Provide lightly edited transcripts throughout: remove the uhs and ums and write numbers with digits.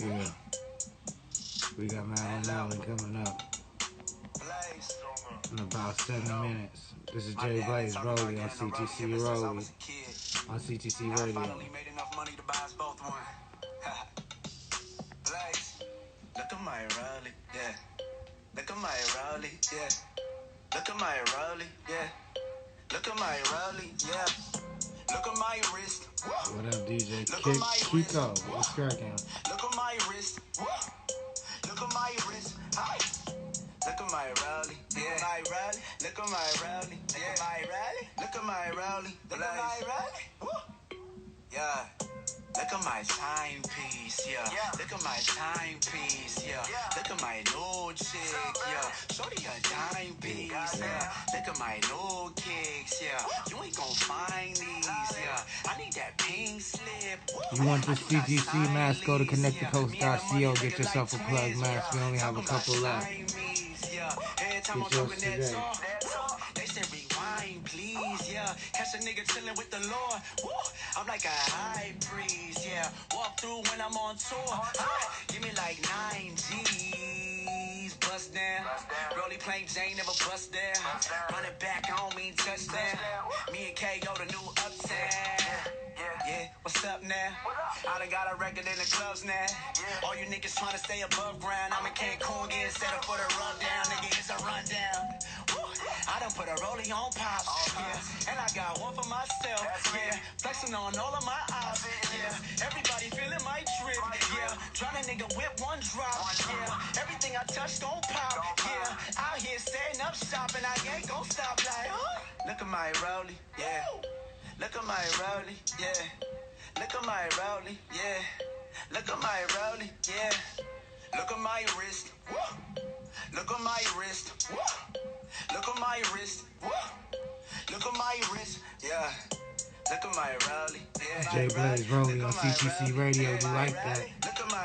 Yeah. We got Madeline Allen coming up in about 7 minutes. This is Jay Blaze Rolly on CTC Rolly on CTC Radio. Look at my Rolly, yeah. Look at my Rolly, yeah. Look at my Rolly, yeah. Look at my Rolly, yeah. Look at my wrist. What up, DJ Kiko? What's cracking? Look at my wrist. Look at my wrist. Hi. Look at my Rolly, yeah. My Rolly. Look at my Rolly, yeah. My Rolly. Look at my Rolly. Look at my Rolly. Yeah. Look at my timepiece, yeah. Look at my timepiece, yeah. Look at my new chick, yeah. Shorty a timepiece, yeah. Look at my new kicks, yeah. You ain't gon' find these, yeah. I need that pink slip. You want this CGC mask? Go to connectthecoast.co. Get yourself a plug mask. We only have a couple left. Get yours today. They said rewind, please, yeah. Catch a nigga chillin' with the Lord. Woo. I'm like a high priest, yeah. Walk through when I'm on tour. Give me like 9 G's. Bust down. Rolly plain Jane never bust down. Run it back, I don't mean touchdown. Me and KO the new uptown. Yeah, what's up now? I done got a record in the clubs now. All you niggas tryna stay above ground. I'm in Cancun getting set up for the rundown. Nigga, it's a rundown. Woo. I done put a rollie on pops, yeah. And I got one for myself, yeah. Flexing on all of my ops, yeah. Everybody feeling my trip, yeah. Tryna nigga whip one drop, yeah. Everything I touch gon' pop, yeah. Out here setting up shop and I ain't gon' stop like, Look at my rollie, yeah. Look at my rollie, yeah. Look at my rollie, yeah. Look at my rollie, yeah. Look at my wrist, woo. Look at my wrist, woo. Look at my wrist, woo. Look at my wrist, yeah. Look at my rollie, yeah. Jay Blaze Rolly on CTC Radio. You like that?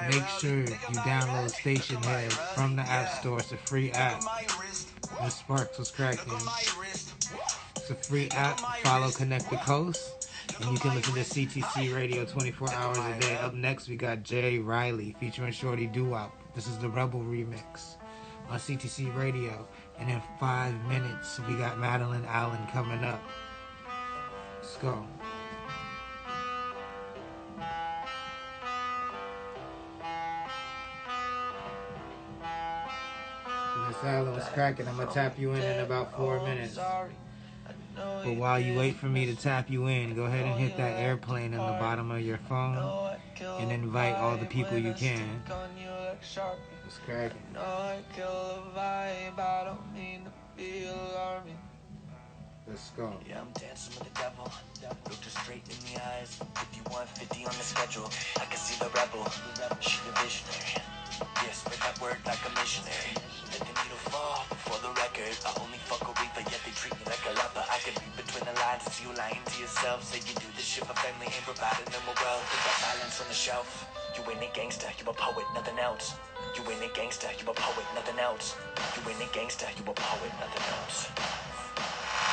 Make sure you download Station Head from the App Store. It's a free app. Miss Sparks was cracking. It's a free app. Follow Connect the Coast. And you can listen to CTC Radio 24 hours a day. Up next, we got Jay Riley featuring Shorty Doo-Wop. This is the Rebel remix on CTC Radio. And in 5 minutes, we got Madeline Allen coming up. Let's go. Miss Allen was cracking. I'm going to tap you in about 4 minutes. But while you wait for me to tap you in, go ahead and hit that airplane in the bottom of your phone and invite all the people you can. It's cracking. Let's go. Yeah, I'm dancing with the devil. Looked her straight in the eyes. 5150 on the schedule. I can see the rebel. She the visionary. Yeah, spread that word like a missionary. Let the needle fall before the record. I only fuck a reaper, yet they treat me like a lover. I can read between the lines and see you lying to yourself. Say you do this shit for family, ain't providing them with wealth. Put that silence on the shelf. You ain't a gangster, you a poet, nothing else. You ain't a gangster, you a poet, nothing else. You ain't a gangster, you a poet, nothing else.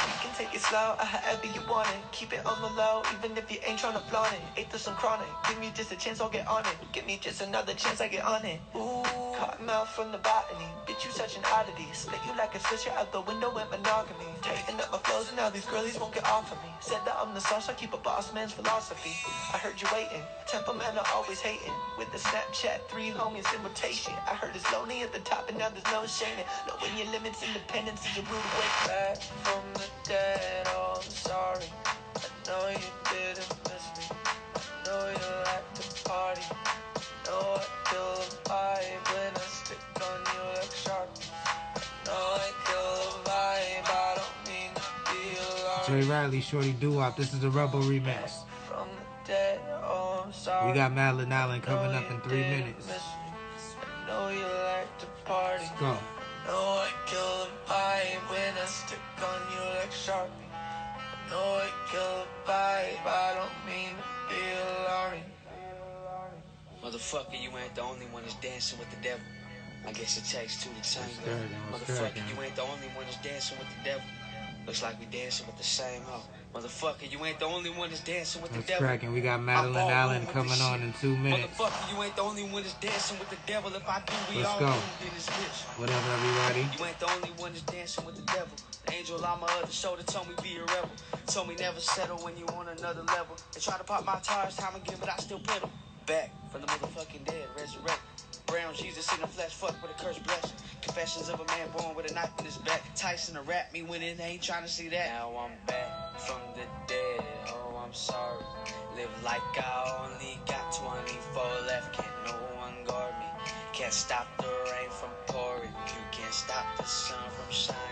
You can take it slow, however you want it. Keep it on the low, even if you ain't tryna flaunt it. Ate through some chronic, give me just a chance, I'll get on it. Give me just another chance, I get on it. Ooh, cotton mouth from the botany. Bitch, you such an oddity. Split you like a Swisher out the window with monogamy. Tighten up my flows and now these girlies won't get off of me. Said that I'm the sauce, I keep a boss man's philosophy. I heard you waiting, temperamental always hating. With the Snapchat, 3 homies in rotation. I heard it's lonely at the top and now there's no shaming. Knowing your limits, independence is a rude way. Back from the dead, oh I'm sorry. I know you didn't miss me. I know you like to party. I know I kill a vibe when I stick on you like Sharpie. I know I kill a vibe, I don't mean to be alarmed. Jay Riley, Shorty Doo-Wop. This is the Rebel remix. From the dead, oh I'm sorry. We got Madeline Allen coming up in 3 minutes. I know you like to party. Let's go. Know I kill a vibe when I stick on you like Sharpie. I know I kill a vibe, I don't mean to be alarming. Motherfucker, you ain't the only one that's dancing with the devil. I guess it takes two to tango. What's Motherfucker, cracking? you ain't the only one that's dancing with the devil. Looks like we dancing with the same hoe. Motherfucker, you ain't the only one that's dancing with the That's devil. cracking. We got Madeline Allen coming on in 2 minutes. Motherfucker, you ain't the only one that's dancing with the devil. If I do, we Let's all go. moved in this bitch. What up, everybody? You ain't the only one that's dancing with the devil. The angel on my other shoulder told me be a rebel. Told me never settle when you on another level. They try to pop my tires, time again, but I still pedal. Back from the motherfucking dead, resurrect. Brown Jesus in the flesh, fuck with a curse blessed. Confessions of a man born with a knife in his back. Tyson to rap me when it ain't trying to see that. Now I'm back from the dead, oh I'm sorry. Live like I only got 24 left, can't no one guard me. Can't stop the rain from pouring, you can't stop the sun from shining.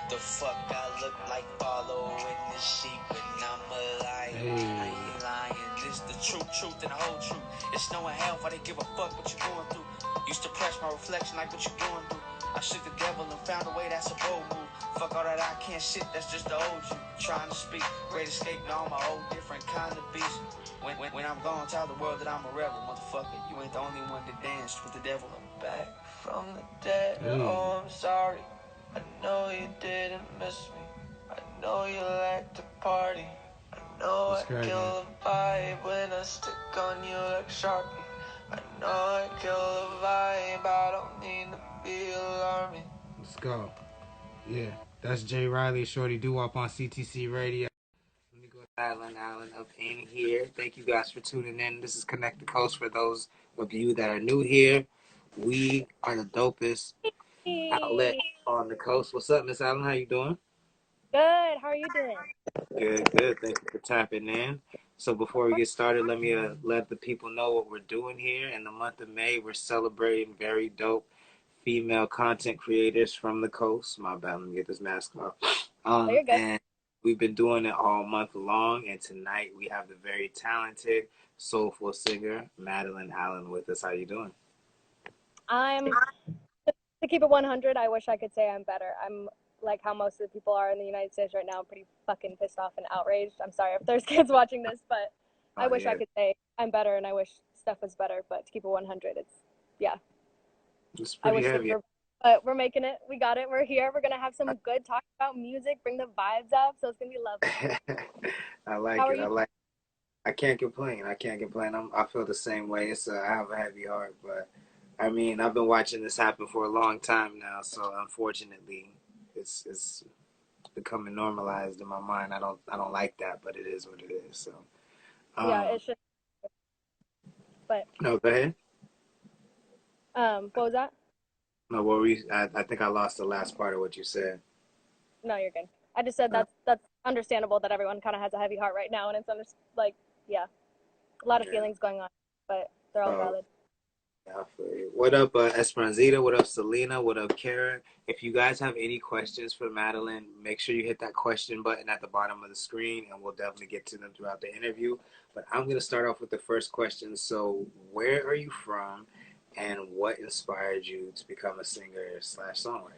The fuck I look like following the sheep when I'm a lion. I ain't lying, this the truth and the whole truth. It's no hell if I didn't give a fuck what you going through. Used to press my reflection like what you going through. I shook the devil and found a way, that's a bold move. Fuck all that I can't shit, that's just the old you. Trying to speak, great escape, now I'm a whole different kind of beast. When I'm gone, tell the world that I'm a rebel, motherfucker. You ain't the only one that danced with the devil. I'm back from the dead, oh I'm sorry. I know you didn't miss me. I know you like to party. I know I kill a vibe when I stick on you like Sharpie. I know I kill a vibe, I don't need to be alarming. Let's go. Yeah, that's Jay Riley, Shorty Doo-Wop on CTC Radio. Let me go to Madeline Allen up in here. Thank you guys for tuning in. This is Connect the Coast. For those of you that are new here, we are the dopest outlet on the coast. What's up, Miss Allen? How you doing? Good. How are you doing? Good. Thank you for tapping in. So before we get started, let me let the people know what we're doing here. In the month of May, we're celebrating very dope female content creators from the coast. My bad, let me get this mask off. You're good. And we've been doing it all month long. And tonight we have the very talented, soulful singer, Madeline Allen, with us. How you doing? To keep it 100, I wish I could say I'm better. I'm like how most of the people are in the United States right now. I'm pretty fucking pissed off and outraged. I'm sorry if there's kids watching this, but I wish I could say I'm better and I wish stuff was better. But to keep it 100, It's pretty heavy. But we're making it. We got it. We're here. We're gonna have some good talk about music, bring the vibes up. So it's gonna be lovely. I like How it. are you? I can't complain. I feel the same way. I have a heavy heart, but I mean, I've been watching this happen for a long time now. So unfortunately, it's becoming normalized in my mind. I don't like that, but it is what it is. So Yeah, it should. But no, go ahead. what was that? No, what were you? I think I lost the last part of what you said. No, you're good. I just said that's understandable that everyone kind of has a heavy heart right now, and it's a lot of feelings going on, but they're all valid. Yeah, what up, Esperanzita? What up, Selena? What up, Kara? If you guys have any questions for Madeline, make sure you hit that question button at the bottom of the screen, and we'll definitely get to them throughout the interview. But I'm going to start off with the first question. So, where are you from, and what inspired you to become a singer/songwriter?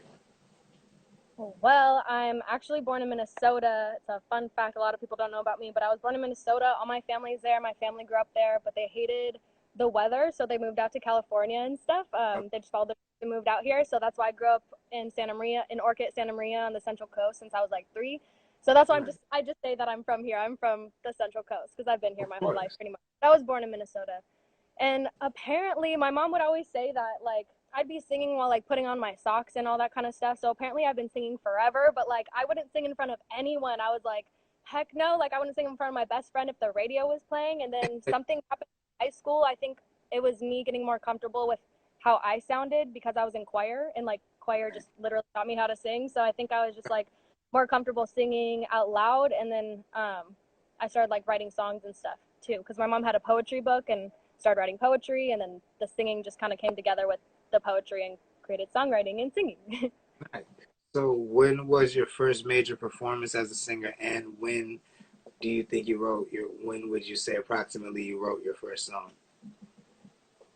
Well, I'm actually born in Minnesota. It's a fun fact a lot of people don't know about me, but I was born in Minnesota. All my family's there. My family grew up there, but they hated the weather, so they moved out to California and stuff. They just followed they moved out here, so that's why I grew up in Santa Maria, in Orcutt, Santa Maria on the Central Coast since I was like 3. So that's why I just say that I'm from here. I'm from the Central Coast because I've been here my whole life pretty much. I was born in Minnesota. And apparently my mom would always say that like I'd be singing while like putting on my socks and all that kind of stuff. So apparently I've been singing forever, but like I wouldn't sing in front of anyone. I was like, heck no, like I wouldn't sing in front of my best friend if the radio was playing. And then something happened in high school. I think it was me getting more comfortable with how I sounded because I was in choir, and like choir just literally taught me how to sing. So I think I was just like more comfortable singing out loud. And then I started like writing songs and stuff too, because my mom had a poetry book and started writing poetry, and then the singing just kind of came together with the poetry and created songwriting and singing. So when was your first major performance as a singer, and when do you think when would you say approximately you wrote your first song?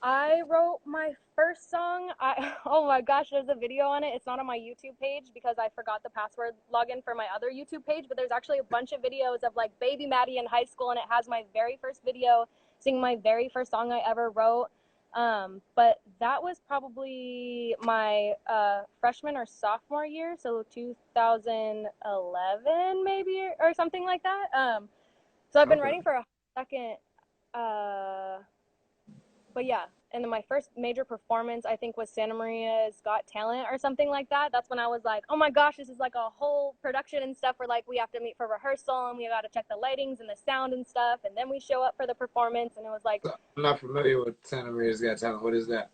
I wrote my first song. Oh my gosh, there's a video on it. It's not on my YouTube page because I forgot the password login for my other YouTube page, but there's actually a bunch of videos of like Baby Maddie in high school, and it has my very first video singing my very first song I ever wrote. But that was probably my freshman or sophomore year, so 2011 maybe or something like that. So I've been Okay. writing for a second. Uh, but yeah, and then my first major performance I think was Santa Maria's Got Talent or something like that. That's when I was like, oh my gosh, this is like a whole production and stuff where like we have to meet for rehearsal and we got to check the lightings and the sound and stuff, and then we show up for the performance, and it was like, So, I'm not familiar with Santa Maria's Got Talent. What is that?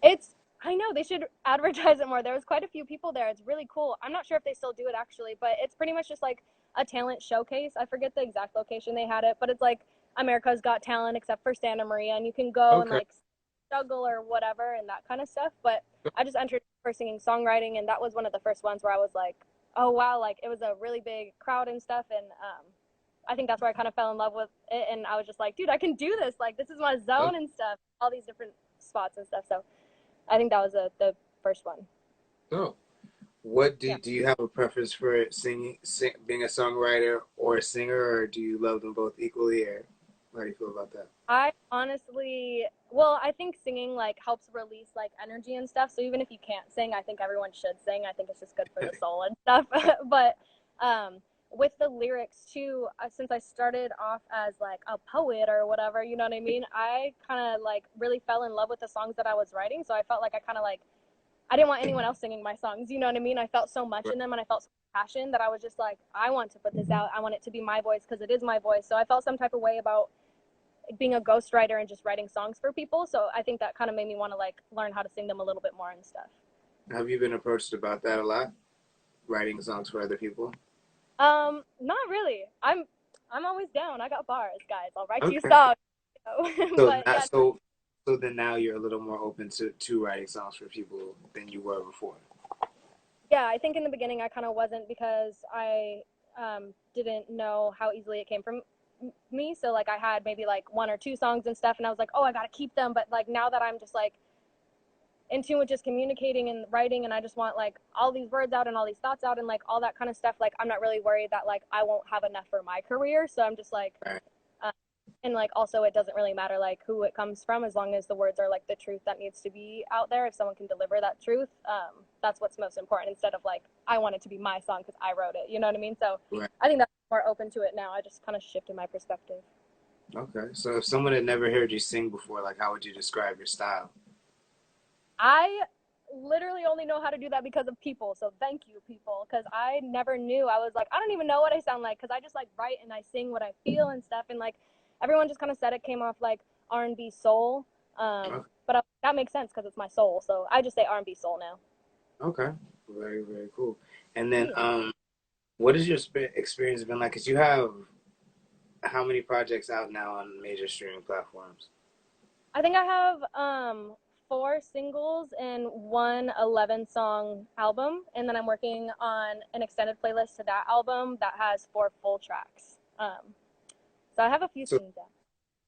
it's, I know they should advertise it more. There was quite a few people there. It's really cool. I'm not sure if they still do it actually, but it's pretty much just like a talent showcase. I forget the exact location they had it, but it's like America's Got Talent except for Santa Maria, and you can go and Okay. like juggle or whatever and that kind of stuff. But I just entered for singing songwriting, and that was one of the first ones where I was like, oh wow, like it was a really big crowd and stuff, and I think that's where I kind of fell in love with it, and I was just like, dude, I can do this. Like this is my Oh, zone and stuff. All these different spots and stuff. So I think that was the first one. oh. What Yeah. do you have a preference for being a songwriter or a singer, or do you love them both equally, or how do you feel about that? I honestly, well, I think singing like helps release like energy and stuff. So even if you can't sing, I think everyone should sing. I think it's just good for the soul and stuff. But um, with the lyrics too, since I started off as like a poet or whatever, you know what I mean? I kind of like really fell in love with the songs that I was writing. So I felt like I kind of like I didn't want anyone else singing my songs. You know what I mean? I felt so much in them and I felt so much passion that I was just like, I want to put this out. I want it to be my voice because it is my voice. So I felt some type of way about being a ghostwriter and just writing songs for people. So I think that kind of made me want to like learn how to sing them a little bit more and stuff. Have you been approached about that a lot? Writing songs for other people? Not really. I'm always down. I got bars, guys. I'll write you Okay. songs. So But not yeah, so so then now you're a little more open to writing songs for people than you were before. yeah, I think in the beginning I kind of wasn't because I didn't know how easily it came from me. So like I had maybe like one or two songs and stuff, and I was like, oh, I gotta keep them. But like now that I'm just like in tune with just communicating and writing, and I just want like all these words out and all these thoughts out and like all that kind of stuff, like I'm not really worried that like I won't have enough for my career. So I'm just like, All right. and like also it doesn't really matter like who it comes from, as long as the words are like the truth that needs to be out there. If someone can deliver that truth, that's what's most important, instead of like I want it to be my song because I wrote it, you know what I mean? So Right. I think that's more open to it now. I just kind of shifted my perspective. Okay. So if someone had never heard you sing before, like how would you describe your style? I literally only know how to do that because of people. So thank you, people, because I never knew. I was like, I don't even know what I sound like because I just like write and I sing what I feel and stuff. And like everyone just kind of said it came off like R&B soul. Okay. But that makes sense because it's my soul. So I just say R&B soul now. Okay. Very, very cool. And then Yeah. what has your experience been like? Because you have how many projects out now on major streaming platforms? I think I have four singles and one 11 song album, and then I'm working on an extended playlist to that album that has four full tracks. So I have a few So, things down.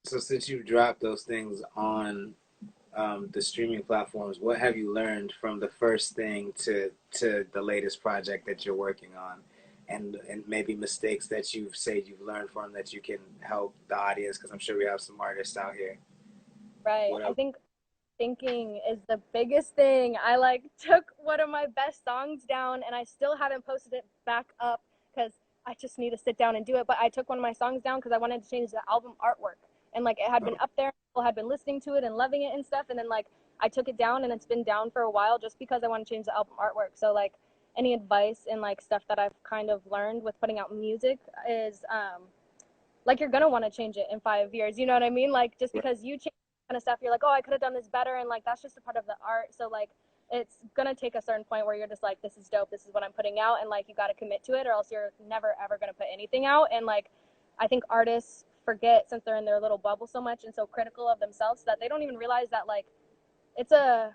so since you've dropped those things on the streaming platforms, what have you learned from the first thing to the latest project that you're working on, and maybe mistakes that you've said you've learned from that you can help the audience? Because I'm sure we have some artists out here. Right. What I else? think thinking is the biggest thing. I like took one of my best songs down and I still haven't posted it back up because I just need to sit down and do it. But I took one of my songs down because I wanted to change the album artwork. And like it had been Oh, up there, people had been listening to it and loving it and stuff. And then like I took it down and it's been down for a while just because I want to change the album artwork. So like any advice and like stuff that I've kind of learned with putting out music is like you're gonna want to change it in 5 years. You know what I mean? Like just right. because you change kind of stuff, you're like, oh, I could have done this better, and like that's just a part of the art. So like it's gonna take a certain point where you're just like, this is dope, this is what I'm putting out, and like you got to commit to it, or else you're never ever gonna put anything out. And like I think artists forget, since they're in their little bubble so much and so critical of themselves, that they don't even realize that like it's a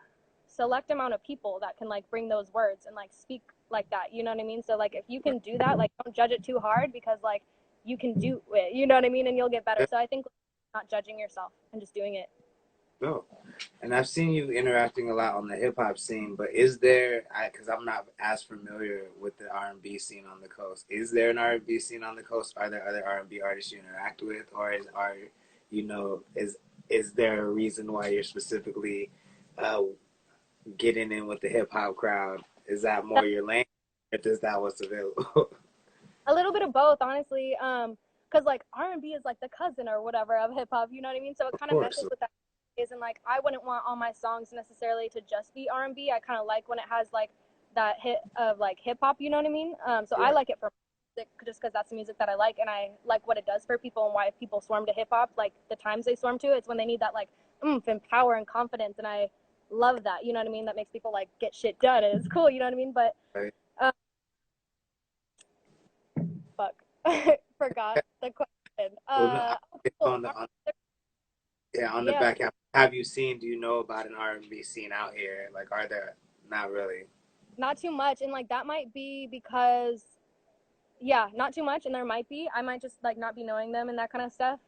select amount of people that can like bring those words and like speak like that, you know what I mean? So like if you can do that, like don't judge it too hard, because like you can do it, you know what I mean, and you'll get better. So I think not judging yourself and just doing it. No. And I've seen you interacting a lot on the hip hop scene, but is there, because I'm not as familiar with the R&B scene on the coast, is there an R&B scene on the coast? Are there other R&B artists you interact with, or is is there a reason why you're specifically uh, getting in with the hip hop crowd? Is that more your lane, or is that what's available? A little bit of both, honestly. Cause like R&B is like the cousin or whatever of hip hop, you know what I mean? So it Of kind of course. meshes with that. And like I wouldn't want all my songs necessarily to just be R&B. I kind of like when it has like that hit of like hip hop, you know what I mean? So I Right. like it for music just because that's the music that I like, and I like what it does for people and why people swarm to hip hop. Like the times they swarm to, it's when they need that like oomph and power and confidence, and I love that. You know what I mean? That makes people like get shit done, and it's cool. You know what I mean? But Right. um, fuck, forgot the question. Well, no, Cool. on the Yeah, back half, have you seen? Do you know about an R&B scene out here? Like, are there? Not really. not too much, and like that might be because yeah, not too much, and there might be. I might just like not be knowing them and that kind of stuff.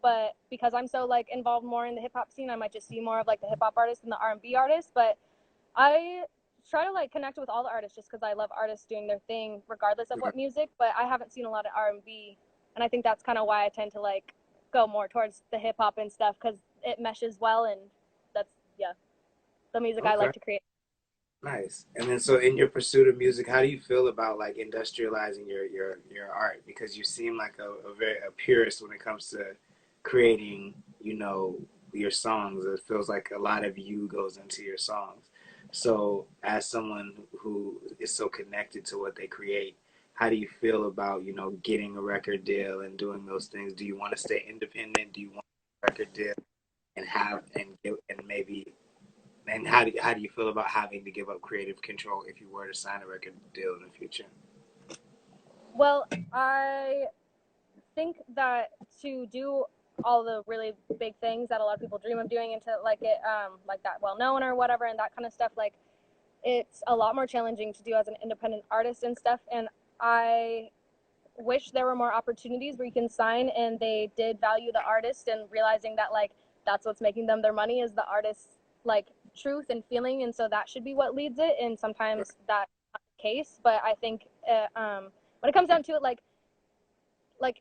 But because I'm so like involved more in the hip hop scene, I might just see more of like the hip hop artists and the R&B artists. But I try to like connect with all the artists just because I love artists doing their thing regardless of what music. But I haven't seen a lot of R&B, and I think that's kind of why I tend to like go more towards the hip hop and stuff because it meshes well, and that's yeah the music I Okay. like to create. Nice. And then, so in your pursuit of music, how do you feel about like industrializing your art? Because you seem like a purist when it comes to creating, your songs. It feels like a lot of you goes into your songs. So, as someone who is so connected to what they create, how do you feel about, getting a record deal and doing those things? Do you want to stay independent? Do you want a record deal and maybe how do you feel about having to give up creative control if you were to sign a record deal in the future? Well, I think that to do all the really big things that a lot of people dream of doing and to like it like that well known or whatever and that kind of stuff, like it's a lot more challenging to do as an independent artist and stuff, and I wish there were more opportunities where you can sign and they did value the artist and realizing that like that's what's making them their money is the artist's like truth and feeling, and so that should be what leads it, and sometimes that's not the case. But I think when it comes down to it, like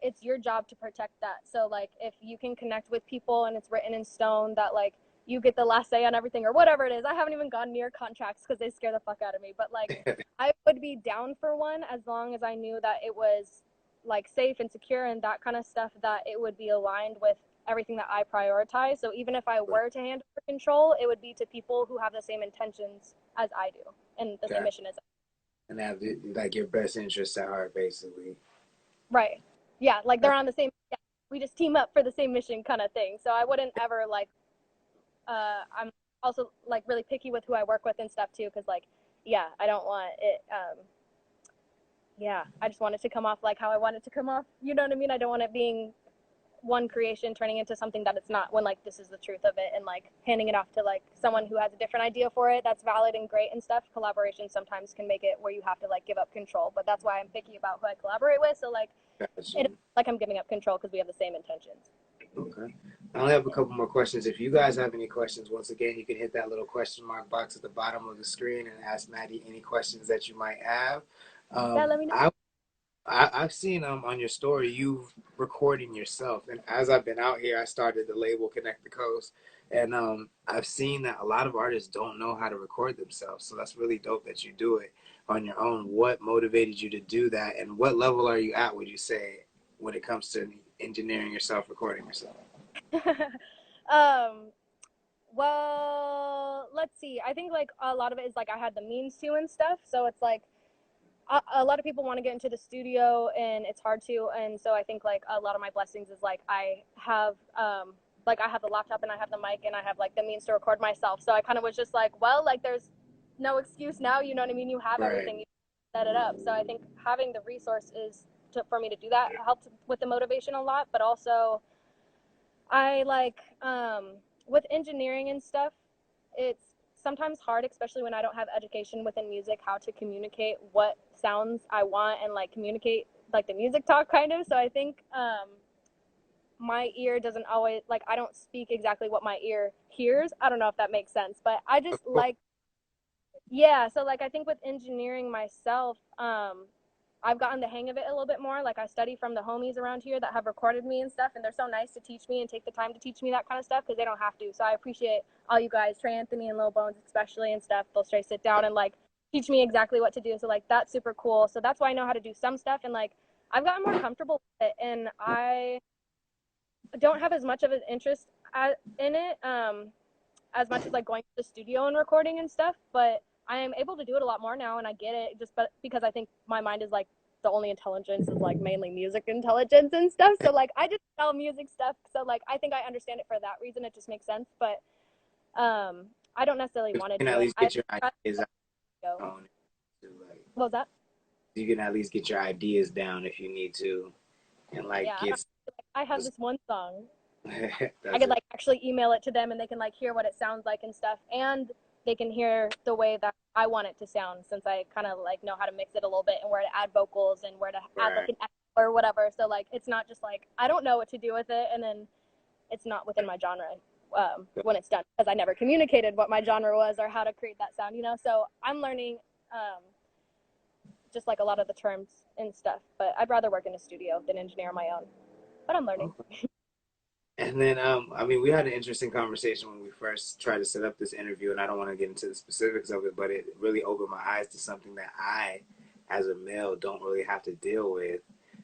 it's your job to protect that. So like if you can connect with people and it's written in stone that like you get the last say on everything or whatever it is. I haven't even gone near contracts because they scare the fuck out of me. But like I would be down for one as long as I knew that it was like safe and secure and that kind of stuff, that it would be aligned with everything that I prioritize. So even if I were to hand over control, it would be to people who have the same intentions as I do and the same mission as I And have like your best interests at heart, basically. Right. Yeah, like they're on the same. Yeah, we just team up for the same mission, kind of thing. So I wouldn't ever like. I'm also like really picky with who I work with and stuff too, because like, yeah, I don't want it. Yeah, I just want it to come off like how I want it to come off. You know what I mean? I don't want it being one creation turning into something that it's not. When like this is the truth of it, and like handing it off to like someone who has a different idea for it that's valid and great and stuff. Collaboration sometimes can make it where you have to like give up control, but that's why I'm picky about who I collaborate with. So like. Gotcha. Like I'm giving up control because we have the same intentions. Okay. I only have a couple more questions. If you guys have any questions, once again, you can hit that little question mark box at the bottom of the screen and ask Maddie any questions that you might have. Yeah, let me know. I've seen on your story you recording yourself, and as I've been out here, I started the label Connect the Coast, and I've seen that a lot of artists don't know how to record themselves. So that's really dope that you do it on your own. What motivated you to do that, and what level are you at? Would you say when it comes to engineering yourself, recording yourself? um, well, let's see. I think like a lot of it is like I had the means to and stuff. So it's like a lot of people want to get into the studio and it's hard to. And so I think like a lot of my blessings is like I have I have the laptop and I have the mic and I have like the means to record myself. So I kind of was just like, well, like there's no excuse now. You know what I mean? You have everything. You set it up. So I think having the resources for me to do that helped with the motivation a lot. But also I like with engineering and stuff, it's sometimes hard, especially when I don't have education within music, how to communicate what sounds I want and like communicate like the music talk kind of. So I think my ear doesn't always like I don't speak exactly what my ear hears. I don't know if that makes sense, but I just like yeah. So like I think with engineering myself, I've gotten the hang of it a little bit more. Like I study from the homies around here that have recorded me and stuff, and they're so nice to teach me and take the time to teach me that kind of stuff because they don't have to. So I appreciate all you guys, Trey Anthony and Lil Bones especially and stuff. They'll straight sit down and like teach me exactly what to do. So like that's super cool. So that's why I know how to do some stuff, and like I've gotten more comfortable with it, and I don't have as much of an interest in it as much as like going to the studio and recording and stuff, but I am able to do it a lot more now, and I get it just because I think my mind is like the only intelligence is like mainly music intelligence and stuff. So like I just tell music stuff. So like I think I understand it for that reason. It just makes sense. But I don't necessarily want to You do can at it. least get your ideas out What on it. Like, was that? you can at least get your ideas down if you need to, and like Yeah, get. I have this one song. I That's could like actually email it to them, and they can like hear what it sounds like and stuff, and they can hear the way that I want it to sound, since I kind of like know how to mix it a little bit and where to add vocals and where to add like an echo or whatever. So like it's not just like I don't know what to do with it, and then it's not within my genre when it's done, because I never communicated what my genre was or how to create that sound, you know. So I'm learning just like a lot of the terms and stuff, but I'd rather work in a studio than engineer my own. But I'm learning. Okay. And then, I mean, we had an interesting conversation when we first tried to set up this interview, and I don't want to get into the specifics of it, but it really opened my eyes to something that I, as a male, don't really have to deal with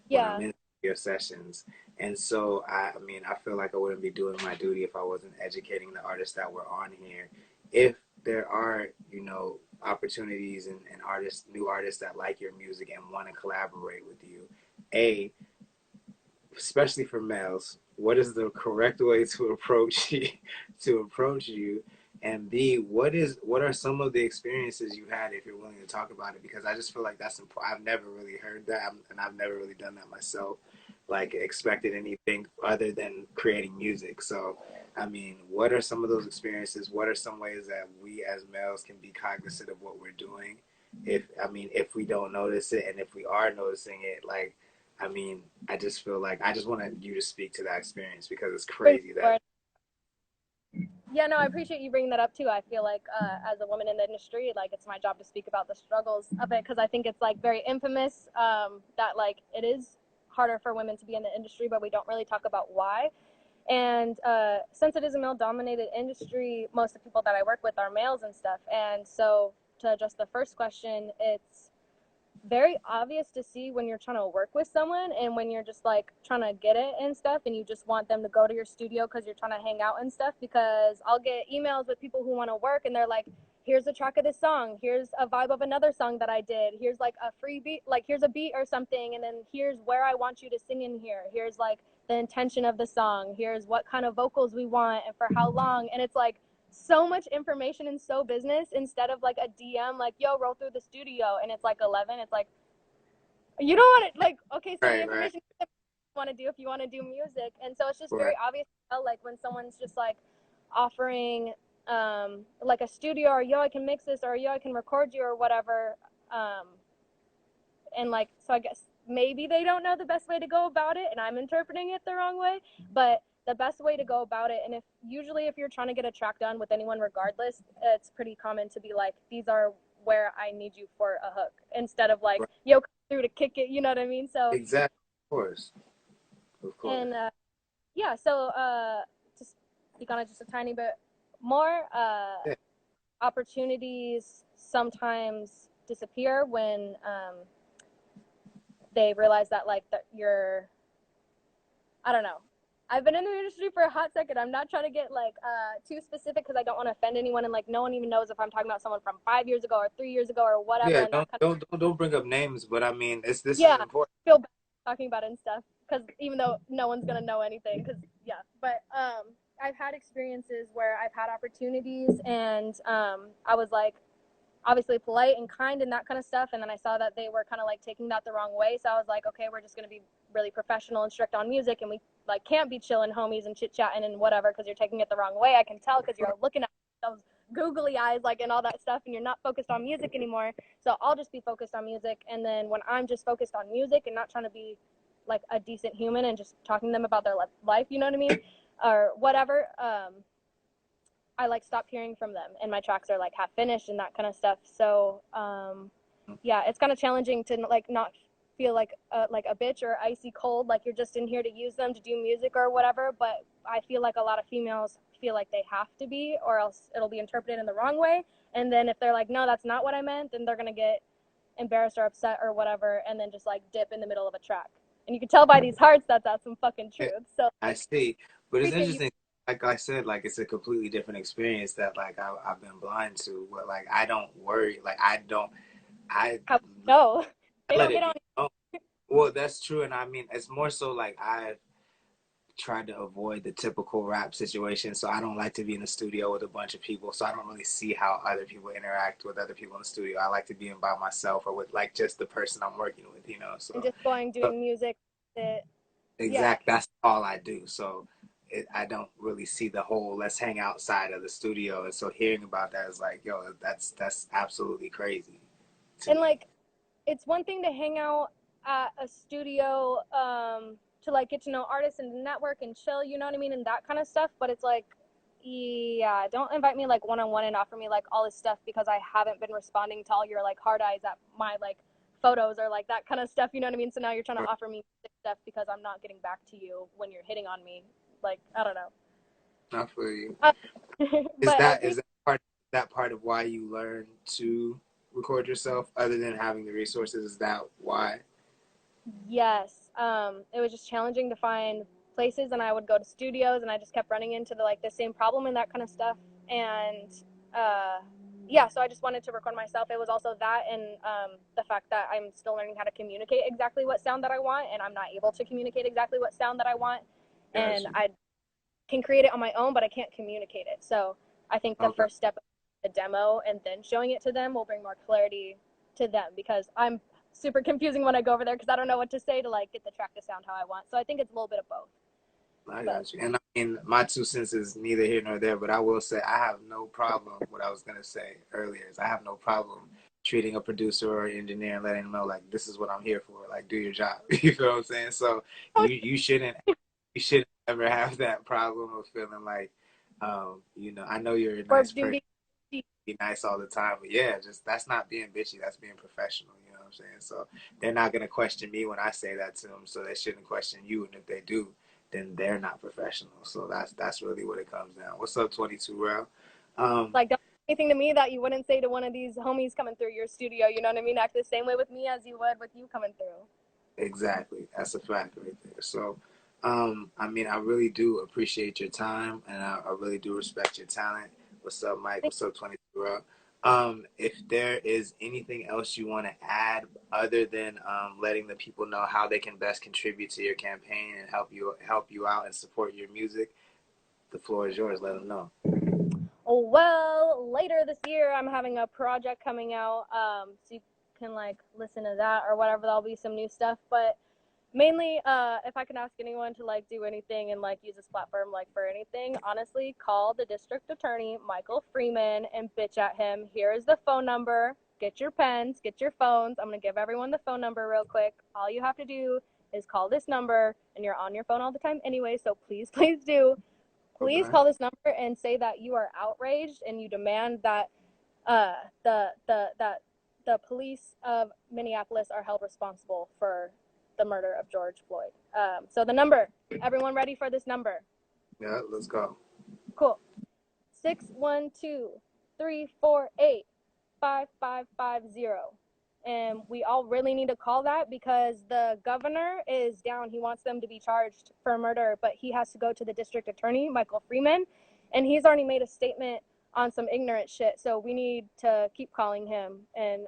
when I'm in your sessions. And so, I mean, I feel like I wouldn't be doing my duty if I wasn't educating the artists that were on here. If there are, you know, opportunities and artists, new artists that like your music and want to collaborate with you, A, especially for males, what is the correct way to approach you, and B, what are some of the experiences you had, if you're willing to talk about it, because I just feel like that's important. I've never really heard that, and I've never really done that myself, like expected anything other than creating music. So I mean, what are some of those experiences? What are some ways that we as males can be cognizant of what we're doing, if we don't notice it, and if we are noticing it, like, I mean, I just feel like I just wanted you to speak to that experience, because it's crazy that. Yeah, no, I appreciate you bringing that up too. I feel like as a woman in the industry, like it's my job to speak about the struggles of it, because I think it's like very infamous that like it is harder for women to be in the industry, but we don't really talk about why. And since it is a male-dominated industry, most of the people that I work with are males and stuff. And so to address the first question, it's very obvious to see when you're trying to work with someone and when you're just like trying to get it and stuff, and you just want them to go to your studio because you're trying to hang out and stuff. Because I'll get emails with people who want to work, and they're like, here's a track of this song, here's a vibe of another song that I did, here's like a free beat, like here's a beat or something, and then here's where I want you to sing in here, here's like the intention of the song, here's what kind of vocals we want and for how long. And it's like so much information and so business, instead of like a DM like, yo, roll through the studio, and it's like 11. It's like, you don't want to, like, okay, so the information you want to do if you want to do music. And so it's just very obvious, like when someone's just like offering like a studio, or yo, I can mix this, or yo, I can record you, or whatever, and like, so I guess maybe they don't know the best way to go about it, and I'm interpreting it the wrong way. But the best way to go about it, and if you're trying to get a track done with anyone regardless, it's pretty common to be like, these are where I need you for a hook, instead of like, yo, come through to kick it, you know what I mean? So exactly, of course. And yeah, so to speak on it just a tiny bit more, opportunities sometimes disappear when they realize that like that I don't know. I've been in the industry for a hot second. I'm not trying to get like too specific, because I don't want to offend anyone, and like no one even knows if I'm talking about someone from 5 years ago or 3 years ago or whatever. Yeah, and don't bring up names, but I mean, this is important. I feel bad talking about it and stuff, because even though no one's gonna know anything, because but I've had experiences where I've had opportunities, and I was like obviously polite and kind and that kind of stuff, and then I saw that they were kind of like taking that the wrong way, so I was like, okay, we're just going to be really professional and strict on music, and we like can't be chilling homies and chit-chatting and whatever, because you're taking it the wrong way. I can tell, because you're looking at those googly eyes like and all that stuff, and you're not focused on music anymore. So I'll just be focused on music, and then when I'm just focused on music and not trying to be like a decent human and just talking to them about their life, you know what I mean, or whatever, I like stopped hearing from them, and my tracks are like half finished and that kind of stuff. So yeah, it's kind of challenging to like not feel like a bitch or icy cold, like you're just in here to use them to do music or whatever. But I feel like a lot of females feel like they have to be, or else it'll be interpreted in the wrong way. And then if they're like, no, that's not what I meant, then they're gonna get embarrassed or upset or whatever, and then just like dip in the middle of a track. And you can tell by these hearts that that's some fucking truth. So I see, but it's appreciate you. interesting. Like I said, like it's a completely different experience that like I've been blind to. But like I don't worry. Like I How no, they let don't it get on. be known. Well, that's true, and I mean it's more so like I tried to avoid the typical rap situation. So I don't like to be in the studio with a bunch of people. So I don't really see how other people interact with other people in the studio. I like to be in by myself or with like just the person I'm working with, you know. And So, just going so doing music. It, yeah, exact, that's all I do. So I don't really see the whole let's hang outside of the studio. And so hearing about that is like, yo, that's absolutely crazy to and me. like it's one thing to hang out at a studio to like get to know artists and network and chill, you know what I mean, and that kind of stuff. But it's like, yeah, don't invite me like one-on-one and offer me like all this stuff because I haven't been responding to all your like hard eyes at my like photos or like that kind of stuff, you know what I mean? So now you're trying to offer me stuff because I'm not getting back to you when you're hitting on me. Like, I don't know. I feel you. Is But I that think part of why you learn to record yourself, other than having the resources? Is that why? yes, it was just challenging to find places, and I would go to studios, and I just kept running into the same problem and that kind of stuff. And uh, yeah, so I just wanted to record myself. It was also that, and the fact that I'm still learning how to communicate exactly what sound that I want, and I'm not able to communicate exactly what sound that I want, and Gotcha. I can create it on my own, but I can't communicate it. So I think the Okay. first step, the demo, and then showing it to them will bring more clarity to them, because I'm super confusing when I go over there because I don't know what to say to like get the track to sound how I want. So I think it's a little bit of both. I But got you. And I mean, my 2 cents is neither here nor there, but I will say I have no problem. What I was going to say earlier is I have no problem treating a producer or engineer and letting them know, like, this is what I'm here for. Like, do your job. You feel what I'm saying? So you shouldn't ever have that problem of feeling like, I know you're a work nice person, duty. be nice all the time, but yeah, just that's not being bitchy. That's being professional. You know what I'm saying? So they're not gonna question me when I say that to them, so they shouldn't question you. And if they do, then they're not professional. So that's really what it comes down. What's up, 22 Rel? Like, don't say anything to me that you wouldn't say to one of these homies coming through your studio. You know what I mean? Act the same way with me as you would with you coming through. Exactly. That's a fact right there. So, I mean, I really do appreciate your time, and I really do respect your talent. What's up, Mike? What's up, 22 Row? If there is anything else you want to add other than letting the people know how they can best contribute to your campaign and help you out and support your music, the floor is yours. Let them know. Oh, well, later this year, I'm having a project coming out. So you can like listen to that or whatever. There'll be some new stuff, but mainly, if I can ask anyone to like do anything and like use this platform like for anything, honestly, call the district attorney, Michael Freeman, and bitch at him. Here is the phone number. Get your pens, get your phones. I'm gonna give everyone the phone number real quick. All you have to do is call this number, and you're on your phone all the time anyway. So please, please do. Please Okay. call this number and say that you are outraged and you demand that uh, the police of Minneapolis are held responsible for the murder of George Floyd. So the number, everyone ready for this number? Yeah, let's go. Cool. 612-348-5550. And we all really need to call that because the governor is down. He wants them to be charged for murder, but he has to go to the district attorney, Michael Freeman, and he's already made a statement on some ignorant shit. So we need to keep calling him. And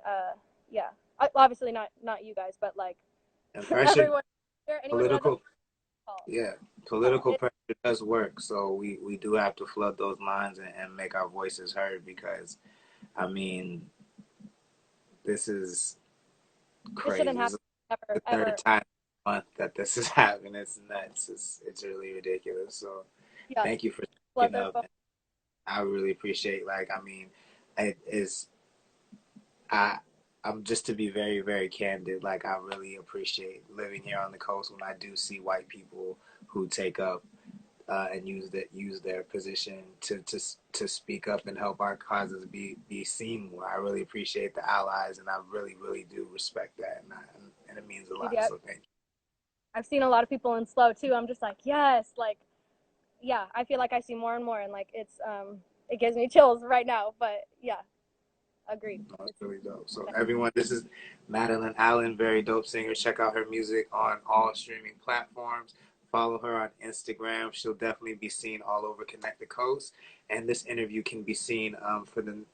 yeah, obviously not you guys, but like And pressure, everyone, anyone who has a political. call. Yeah, political pressure does work. So we do have to flood those lines and make our voices heard because, I mean, this is This crazy. shouldn't This happen is ever, the third ever. time a month that this is happening. It's nuts. It's really ridiculous. So Yeah, thank you for flood speaking their up. phone. I really appreciate. Like, I mean, it is. I I'm just to be very, very candid. Like, I really appreciate living here on the coast when I do see white people who take up and use their position to speak up and help our causes be seen more. I really appreciate the allies, and I really, really do respect that. and it means a lot. Yep. So thank you. I've seen a lot of people in slow too. I'm just like, yes, like, yeah, I feel like I see more and more, and like it gives me chills right now. But yeah, agreed. No, it's really dope. So everyone, this is Madeline Allen, very dope singer. Check out her music on all streaming platforms. Follow her on Instagram. She'll definitely be seen all over Connect the Coast. And this interview can be seen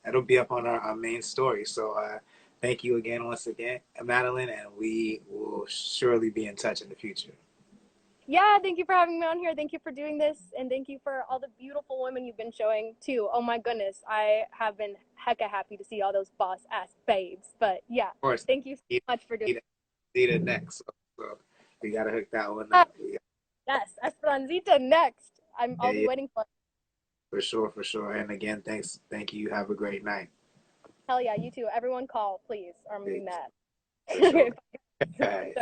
it'll be up on our main story. So thank you again, once again, Madeline, and we will surely be in touch in the future. Yeah, thank you for having me on here. Thank you for doing this, and thank you for all the beautiful women you've been showing too. Oh my goodness, I have been hecka happy to see all those boss ass babes. But yeah, Of course, thank you so much for doing. Zeta next. So we gotta hook that one Ah, up. yes, Esperanzita next. I'll be waiting for it. For sure, for sure. And again, thank you. Have a great night. Hell yeah, you too. Everyone call, please, or I'm gonna be mad. For sure. All right.